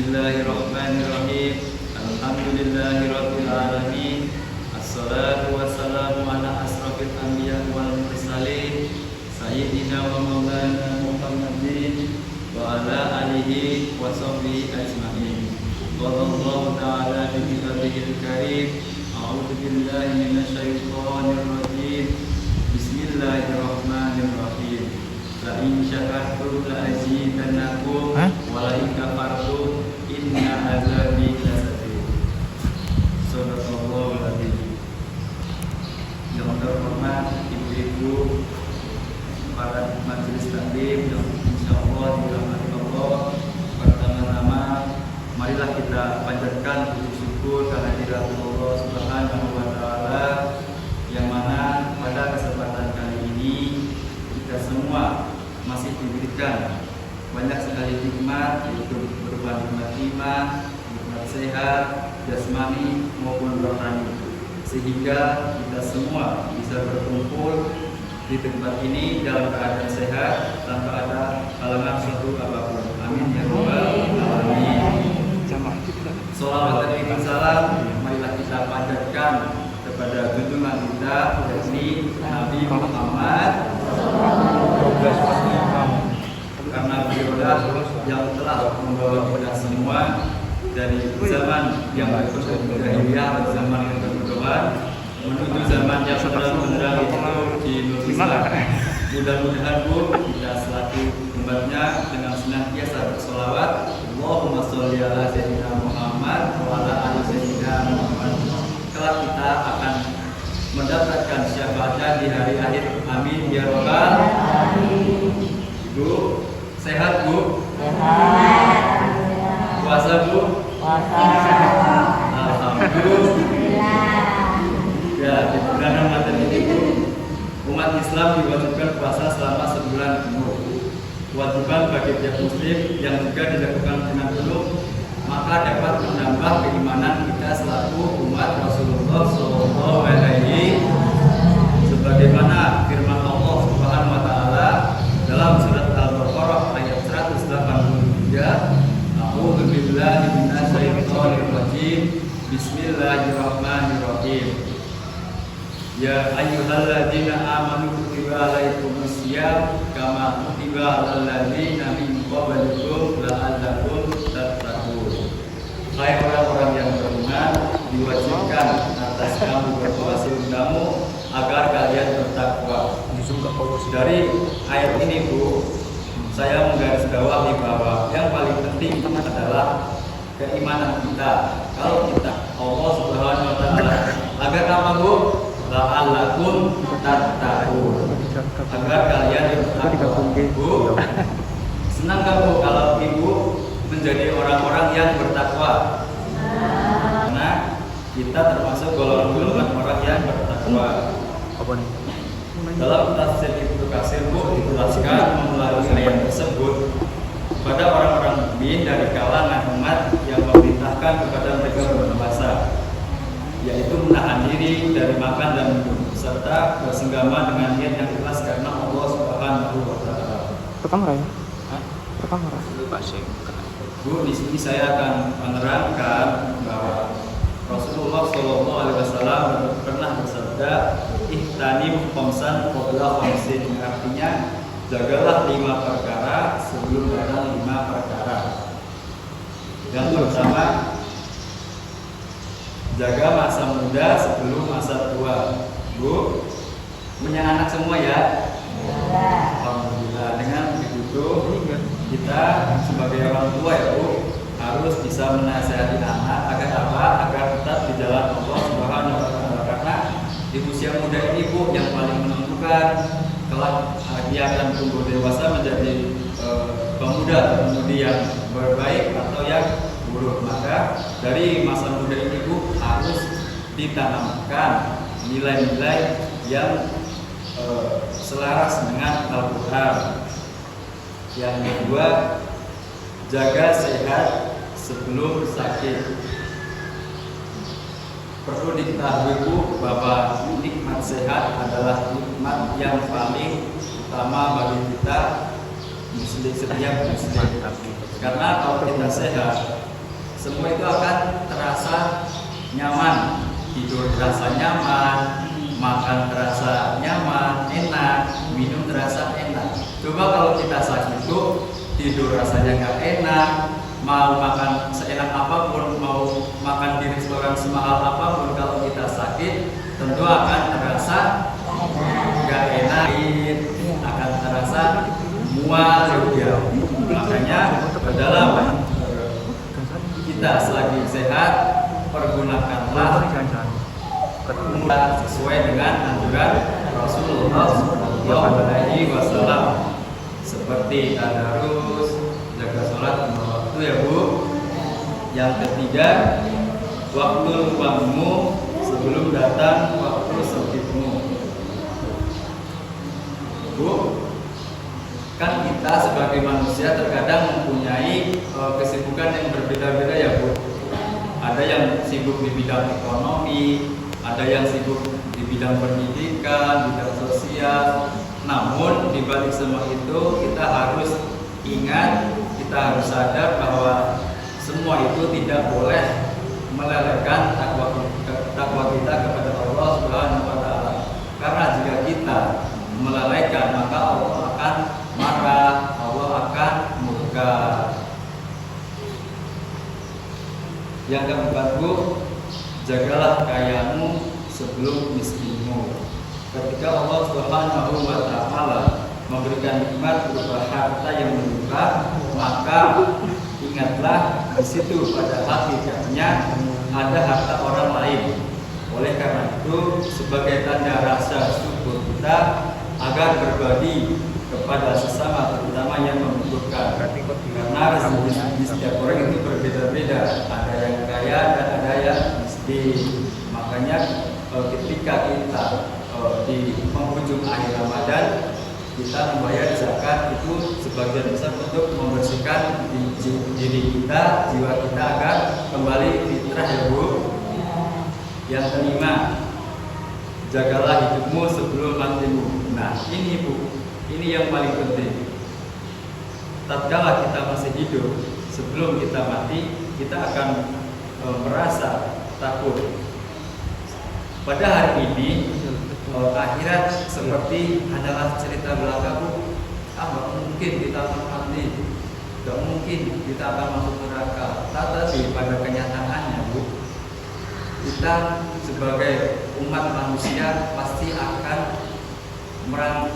Bismillahirrahmanirrahim. Alhamdulillahirabbil alamin. Assalatu wassalamu ala asrofil anbiya wal mursalin sayyidina wa maulana Muhammadin wa ala alihi wa sahbihi ajma'in. Wallahu ta'ala bi kitabihil karim. A'udzu billahi minasyaitonir rajim. Bismillahirrahmanirrahim. La in syakartum la azidannakum wa la in kafartum inna azabi lasadid. Shadaqallahul adzim. Yang terhormat ibu-ibu, para majelis taklim yang insyaallah dirahmati Allah. Pertama-tama marilah kita panjatkan puji syukur kehadirat Allah Subhanahu wa taala, yang mana pada kesempatan kali ini kita semua masih diberikan banyak sekali nikmat, yaitu berupa nikmat iman, nikmat sehat, jasmani maupun rohani, sehingga kita semua bisa berkumpul di tempat ini dalam keadaan sehat tanpa ada halangan suatu apapun. Amin ya rabbal alamin. Sholawat dan salam marilah kita panjatkan kepada junjungan kita, yakni Nabi Muhammad, karena beliaulah yang telah membawa kita semua dari zaman yang berjahiliyah, zaman yang berpedoman, menuju zaman yang terang itu di Indonesia. Mudah-mudahan kita selaku umatnya dengan senantiasa bersolawat, Allahumma sholli ala sayyidina Muhammad wa ala ali sayyidina Muhammad. Kelak kita akan mendapatkan syafaatnya di hari akhir. Amin ya rabbal alamin. Ibu sehat, Bu? Sehat. Puasa, Bu? Puasa. Alhamdulillah. Ya, di bulan Ramadan ini, Bu, umat Islam diwajibkan puasa selama sebulan penuh. Kewajiban bagi tiap muslim yang juga dilakukan dengan penuh, maka dapat menambah keimanan kita selaku umat Rasulullah Sallallahu Alaihi Wasallam, sebagaimana firman Allah Subhanahu Wa Taala dalam surat Al-Baqarah ayat 183. A'udzu billahi minasyaitonir rajim. Bismillahirrahmanirrahim. Ya ayyuhalladzina amanu kutiba alaikumusiyam kama kutiba alal ladzina min qablikum la'allakum tattaqun. Hai orang-orang yang beriman, diwajibkan atas kamu berpuasa kamu agar kalian bertakwa. Dari ayat ini, Bu, saya menggarisbawahi bahwa yang paling penting adalah keimanan kita. Kalau kita Allah Subhanahu wa taala agar apa, Bu? La'allakum tattaqun, agar kalian bertakwa. Bu, senang gak, Bu, kalau Ibu menjadi orang-orang yang bertakwa? Karena kita termasuk golongan orang yang bertakwa. Dalam tafsir Ibnu Katsir, Bu, dijelaskan melalui ayat tersebut pada orang-orang mukmin dari kalangan umat yang memerintahkan kepada mereka berpuasa, yaitu menahan diri dari makan dan minum serta bersenggama dengan niat yang ikhlas karena Allah Subhanahu wa taala. Rekam ya? Rekam ora? Bu, di sini saya akan menerangkan bahwa Rasulullah Shallallahu Alaihi Wasallam pernah bersabda, "Ihtanim khamsan qabla khamsin", artinya jagalah 5 perkara sebelum datang 5 perkara. Yang pertama, jaga masa muda sebelum masa tua. Bu, punya anak semua ya? Alhamdulillah. Dengan begitu kita sebagai orang tua, ya Bu, harus bisa menasihati anak agar apa? Agar tetap di jalan Allah Subhanahu wa taala. Karena di usia muda ini, Bu, yang paling menentukan kelak dia akan tumbuh dewasa menjadi pemuda, pemudi yang berbaik atau yang buruk. Maka dari masa muda ini, Bu, harus ditanamkan nilai-nilai yang selaras dengan Al-Quran. Yang kedua, jaga sehat sebelum sakit. Perlu diketahui, Bu, bahwa nikmat sehat adalah nikmat yang paling utama bagi kita muslim, setiap muslim. Karena kalau kita sehat, semua itu akan terasa nyaman. Tidur terasa nyaman, makan terasa nyaman, enak, minum terasa enak. Coba kalau kita sakit itu tidur rasanya nggak enak, mau makan seenak apapun, mau makan di restoran semahal apapun, kalau kita sakit tentu akan terasa nggak enak, akan terasa mual juga. Makanya dalam kita selagi sehat, pergunakanlah sesuai dengan anjuran Rasulullah SAW, seperti tadarus, jaga sholat lima waktu ya Bu. Yang ketiga, waktu luangmu sebelum datang waktu sempitmu. Bu, kan kita sebagai manusia terkadang mempunyai kesibukan yang berbeda-beda ya Bu. Ada yang sibuk di bidang ekonomi, ada yang sibuk di bidang pendidikan, bidang sosial. Namun di balik semua itu kita harus ingat, kita harus sadar bahwa semua itu tidak boleh melelehkan takwa kita kepada Allah Subhanahu wa Ta'ala. Karena jika kita melelehkan, maka Allah akan marah, Allah akan murka. Yang keempat Bu, jagalah kayamu sebelum miskinmu. Ketika Allah Subhanahu wa Ta'ala memberikan nikmat berupa harta yang melimpah, maka ingatlah di situ pada hakikatnya ada harta orang lain. Oleh karena itu, sebagai tanda rasa syukur kita agar berbagi kepada sesama, terutama yang membutuhkan. Karena rezeki setiap orang itu berbeda-beda. Ada yang kaya dan ada yang miskin. Makanya ketika kita di penghujung akhir Ramadan, kita membayar zakat itu sebagian besar untuk membersihkan diri kita, jiwa kita agar kembali fitrah ya Bu. Yang kelima, jagalah hidupmu sebelum matimu. Nah ini Bu, ini yang paling penting. Tatkala kita masih hidup, sebelum kita mati, kita akan merasa takut. Pada hari ini, akhirat seperti adalah cerita belaka Bu. Nggak mungkin kita akan mati, nggak mungkin kita akan masuk neraka. Tetapi pada kenyataannya Bu, kita sebagai umat manusia pasti akan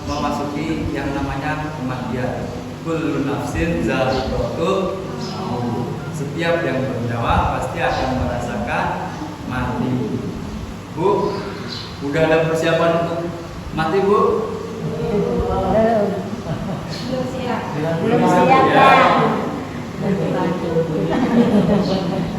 memasuki yang namanya kematian. Kullu nafsin za'iqatul maut. Setiap yang bernyawa pasti akan merasakan mati. Bu, udah ada persiapan untuk mati Bu? Belum siap Pak.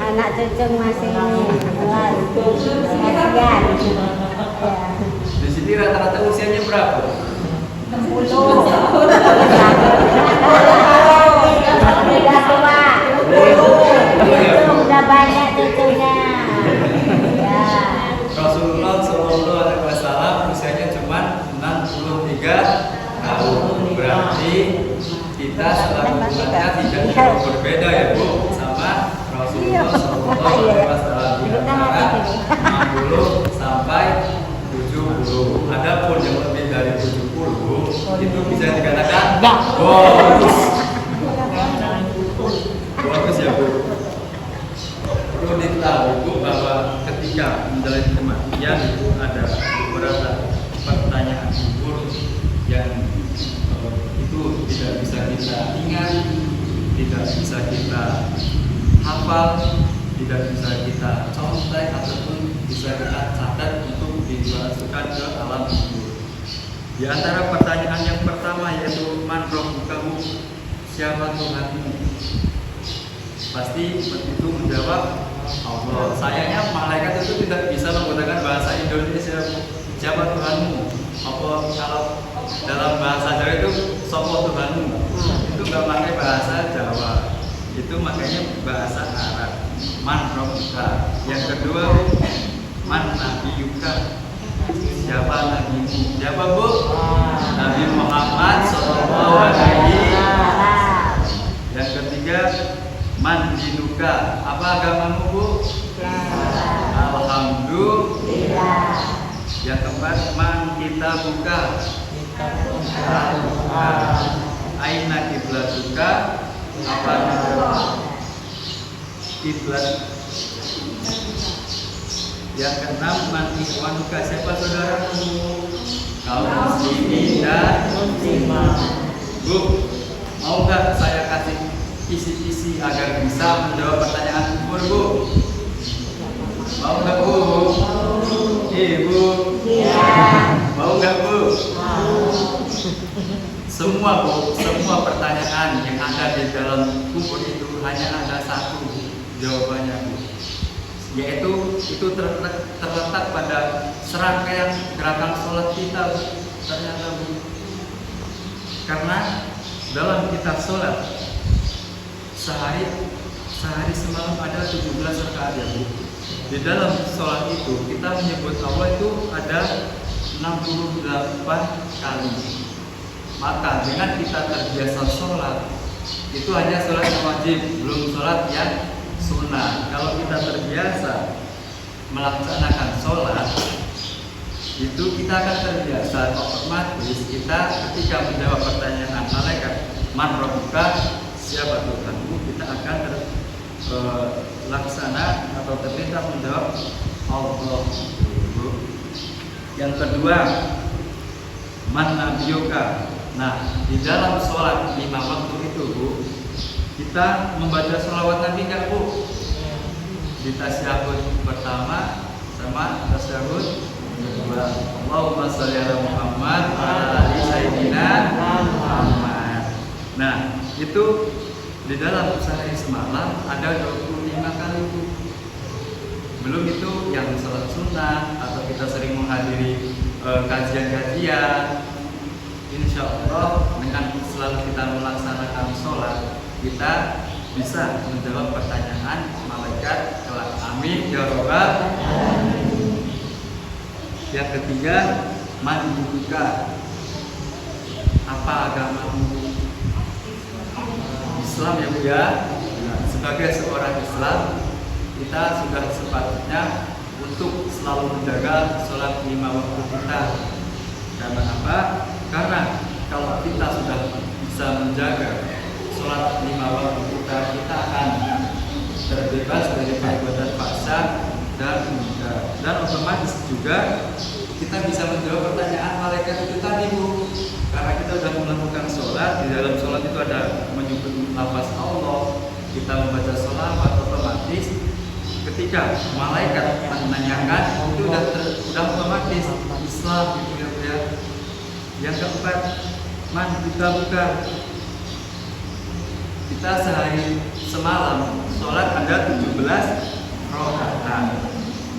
Anak cucu masih keluar. Kasihan. Di sini rata-rata usianya berapa? 60. Udah tua. Itu udah banyak cucunya. Ya. Rasulullah Shallallahu Alaihi Wasallam usianya cuma 63 tahun. Berarti kita selalu umatnya tidak jauh berbeda ya Bu sama Rasulullah Shallallahu Alaihi Wasallam, di antara 60 sampai 70. Adapun yang lebih dari 70 itu bisa dikatakan bonus. Bonus ya Bu. Perlu diketahui Bu bahwa ketika menjalani kematian itu ada beberapa pertanyaan kubur yang itu tidak bisa kita ingat, tidak bisa kita hafal, tidak bisa kita contek ataupun bisa kita catat untuk dimasukkan ke alam kubur. Di antara pertanyaan yang pertama yaitu man rabbukamu, siapa Tuhanmu? Pasti itu menjawab Allah. Sayangnya malaikat itu tidak bisa menggunakan bahasa Indonesia. Siapa Tuhanmu? Apa kalau dalam bahasa Jawa itu sopo Tuhanmu? Itu nggak pakai bahasa Jawa. Itu makanya bahasa Arab. Man rabbuka. Yang kedua, man nabiyuka. Siapa nabimu? Siapa Bu? Nabi Muhammad SAW. Yang ketiga, man dinuka. dinuka. Apa agamamu Bu? Alhamdulillah. Yang keempat, man kita buka. Aina kiblatuka. Apa kiblat? Yang keenam, man ikhwanuka. Siapa saudaramu? Kaum muslimin dan muslimah. Bu, mau nggak saya kasih isi-isi agar bisa menjawab pertanyaan kubur Bu? Mau nggak Bu? Ibu? Mau nggak Bu? Semua Bu, semua pertanyaan yang ada di dalam kubur itu hanya ada satu jawabannya Bu, yaitu itu terletak pada serangkaian gerakan sholat kita Bu. Ternyata Bu, karena dalam kitab sholat sehari semalam ada 17 rakaat ya Bu. Di dalam sholat itu kita menyebut Allah itu ada 68 kali. Maka dengan kita terbiasa sholat, itu hanya sholat yang wajib, belum sholat yang sunnah. Kalau kita terbiasa melaksanakan sholat, itu kita akan terbiasa, otomatis kita ketika menjawab pertanyaan malaikat man rabbuka, siapa Tuhanmu, kita akan terlaksana atau terminta menjawab Allah. Yang kedua, man nabiyuka. Nah, di dalam sholat 5 waktu itu Bu, kita membaca sholawat Nabi nggak Bu? Di tasyahud pertama sama tasyahud kedua. Allahumma sholli ala Muhammad wa ala ali sayyidina Muhammad. Nah, itu di dalam sehari semalam ada 25 kali Bu. Belum itu yang sholat sunnah atau kita sering menghadiri kajian-kajian. Insya Allah dengan selalu kita melaksanakan sholat, kita bisa menjawab pertanyaan malaikat kelak. Amin ya robbal alamin. Yang ketiga, man dinuka. Apa agamamu? Islam ya Bu ya. Nah, sebagai seorang Islam, kita sudah sepatutnya untuk selalu menjaga sholat 5 waktu kita. Karena apa? Karena kalau kita sudah bisa menjaga sholat 5 waktu kita akan terbebas dari perbuatan fahsya dan munkar. Dan otomatis juga kita bisa menjawab pertanyaan malaikat itu tadi Bu. Karena kita sudah melakukan sholat, di dalam sholat itu ada menyebut lafaz Allah, kita membaca sholawat, otomatis ketika malaikat menanyakan itu sudah otomatis Islam gitu ya Bu ya. Yang keempat, man kita buka. Kita sehari semalam sholat ada 17 rakaat.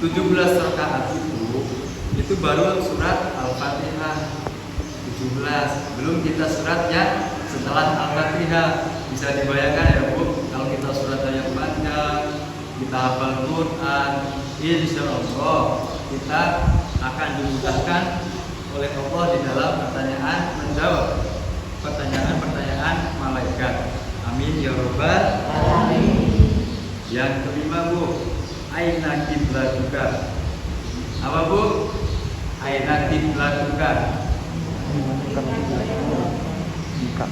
17 rakaat itu baru surat Al-Fatihah 17. Belum kita surat yang setelah Al-Fatihah. Bisa dibayangkan ya Bu, kalau kita surat yang panjang, kita hafal Quran, insya Allah kita akan dimudahkan oleh Allah di dalam pertanyaan menjawab pertanyaan malaikat. Amin ya robbal alamin. Yang kelima Bu, aina kiblatuka. Apa Bu? Aina kiblatuka.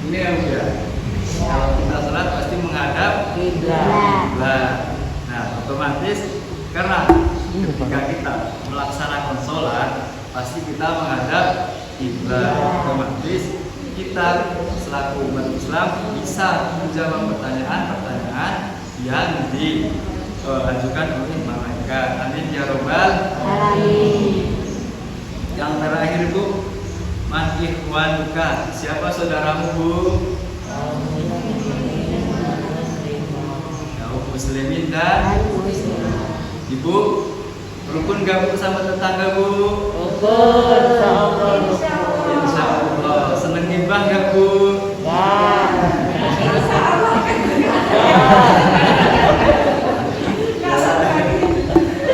Ini ya Bu ya. Kalau kita sholat pasti menghadap kiblat. Nah, otomatis karena ketika kita melaksanakan sholat pasti kita menghadap kiblat. Otomatis kita selaku umat Islam bisa menjawab pertanyaan-pertanyaan yang diajukan oleh malaikat. Amin ya robbal alamin. Yang terakhir Bu, man ikhwanuka. Siapa saudaramu Bu? Kaum muslimin dan Ibu, rukun gak Bu sama tetangga Bu? Rukun, insya Allah. Seneng nimbang gak Bu?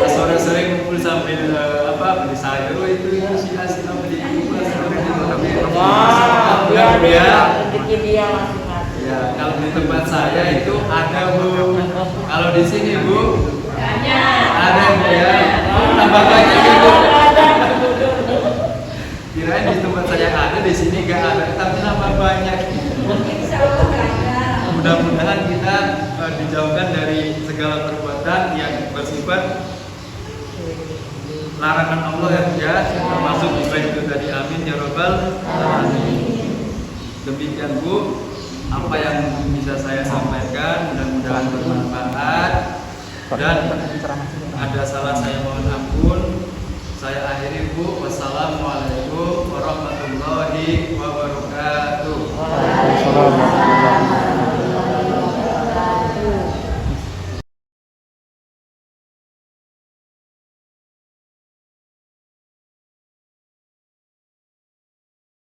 Sore-sore ngumpul sambil beli sayur itu si asli beli ya. Ya, kalau di tempat saya itu ada Bu. Kalau di sini Bu? Ada Bu ya. Tambah banyak ya Bu. Kirain di tempat saya ada, di sini nggak ada, tapi tambah banyak. Mudah-mudahan kita dijauhkan dari segala perbuatan yang bersifat larangan Allah ya, termasuk juga itu tadi. Amin ya robbal alamin. Demikian Bu, apa yang bisa saya sampaikan, mudah-mudahan bermanfaat. Dan ada salah saya mohon ampun. Saya akhiri Bu. Wassalamualaikum warahmatullahi wabarakatuh. Assalamualaikum.